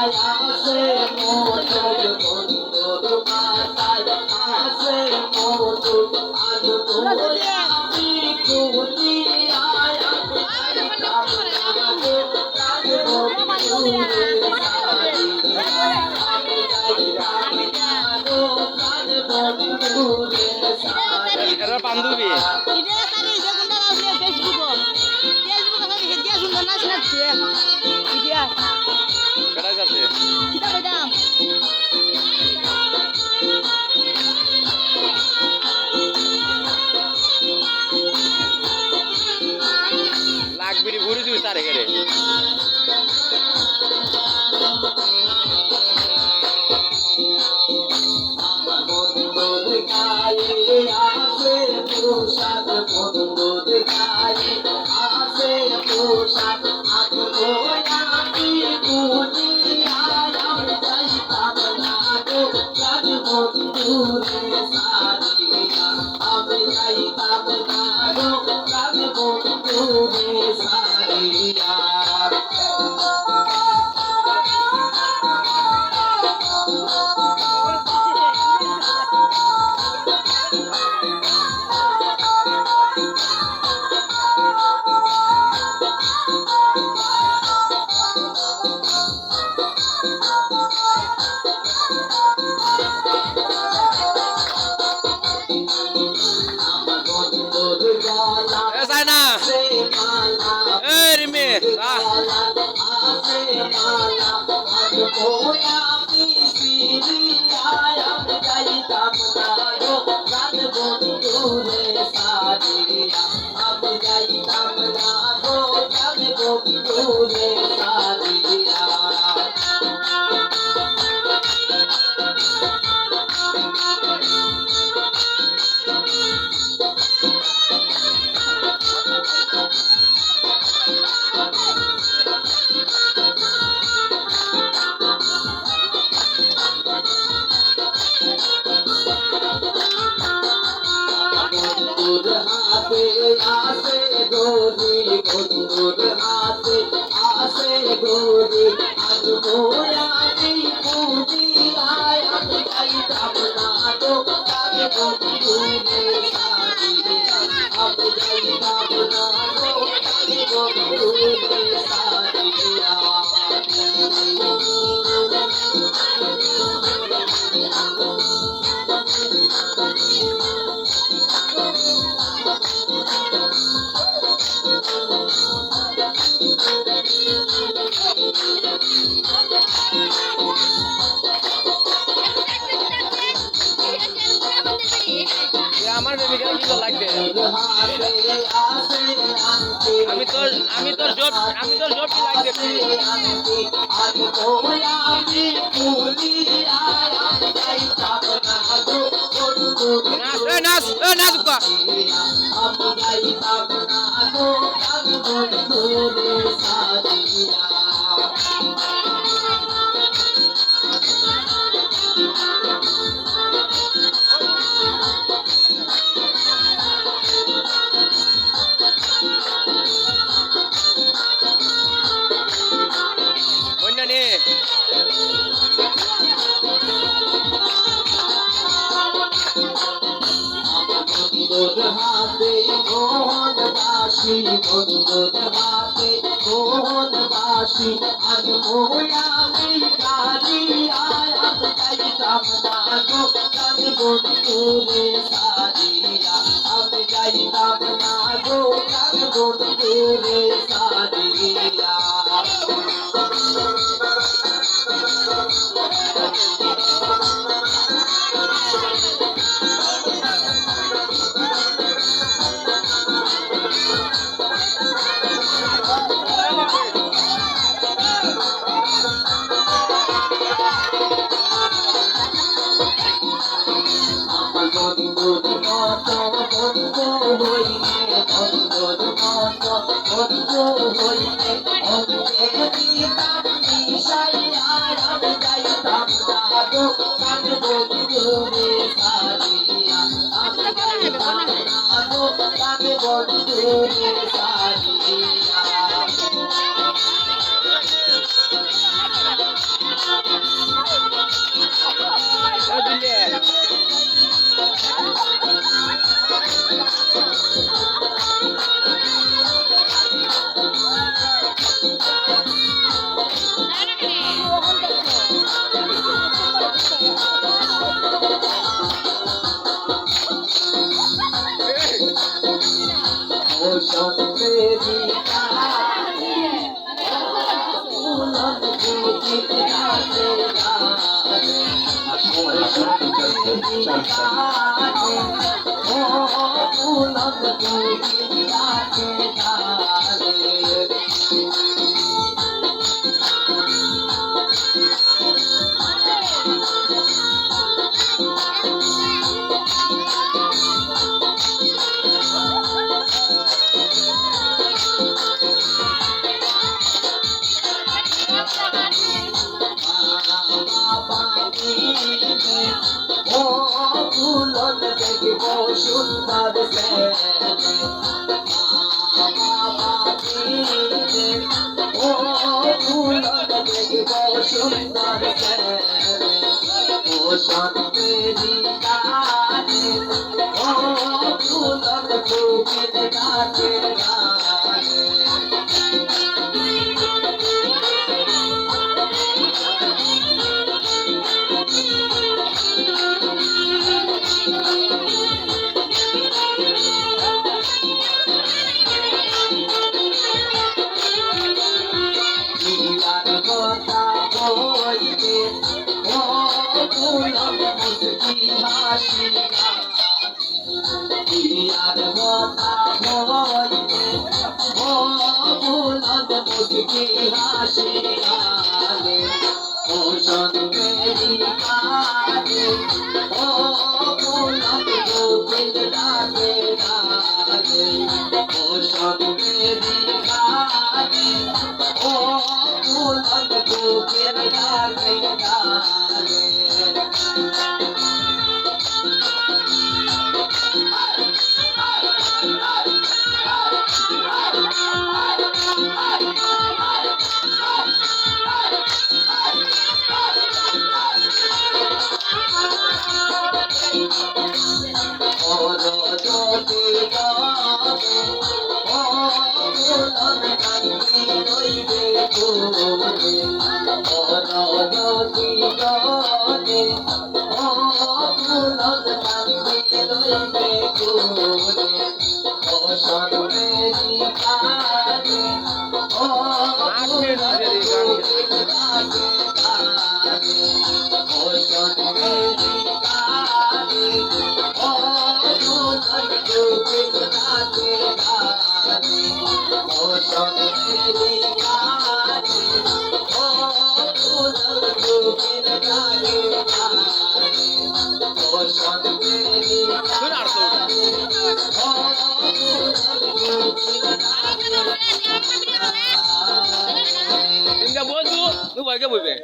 আসে মোটর বন্ধুর মাথায় আসে মোটর আলু আমি কুলিয়ায় আমি এরা বান্ধবী বেড়াই যাচ্ছে লাগবিড়ি ঘুরে দিবি তার এখানে প্রসাদ বন্ধুর গায়ে আসে প্রসাদ আগো আমি কুলিয়ায় আমি যাইতাম না গো প্রাণ বন্ধুরে সারিয়া আমি যাইতাম না গো প্রাণ বন্ধুরে সারিয়া না রিমে আসে গোরি বন্ধুর হাতে আসে গোরি আজ মোয়ানি কুলিয়ায় আমি যাইতাম না গো প্রাণ বন্ধুরে সারিয়া আমি যাইতাম না গো প্রাণ বন্ধুরে সারিয়া আমার বেবিকে কি তো লাগবে আমি তোর জব কি লাগবে নাচ নাচ নাচ বন্ধুর হাতে মোহন বাসি বন্ধুর হাতে মোহন বাসি আজ মোয়ামি কালিয়ায় আমি যাইতাম না গো প্রাণ বন্ধুরে সারিয়া আমি যাইতাম না গো প্রাণ বন্ধুরে সারিয়া বন্ধুর মতো বন্ধু হইলে বন্ধুর মতো বন্ধু হইলে অঙ্কে দিতাম মিশাইয়া আমি যাইতাম না গো প্রাণ বন্ধুরে সারিয়া আমি যাইতাম না গো প্রাণ বন্ধুরে সারিয়া বসন্তেরি গানে ফুলন ফুটির গাছে গানে বসন্তেরি গানে ও ফুলন ফুটির গাছে গানে ও ফুলন দেখব সুন্দর সেনে ও ফুলন দেখব সুন্দর সেনে বসন্তেরি গানে ও ফুলন ফুটির গাছে গানে দিয়ার কথা হইবে ও ফুলন মুস্কি হাসি দিয়ার কথা হইবে ও ফুলন মুস্কি হাসি গানে বসন্তেরি গানে ও ফুলন ফুটির গাছে গানে বসন্তেরি গানে ও ফুলন ফুটির গাছে গানে যদি গাবে ও ফুলন কান্দি রইবে ফুলে যদি গাবে ও ফুলন কান্দি রইবে ফুলে বসন্তেরি গানে ও ফুলন ফুটির গাছে গানে বসন্তেরি গানে ও ফুলন ফুটির গাছে গানে বসন্তেরি গানে ও ফুলন ফুটির গাছে গানে বসন্তেরি গানে ও ফুলন ফুটির গাছে গানে বন্ধু তুই বলকে বলবে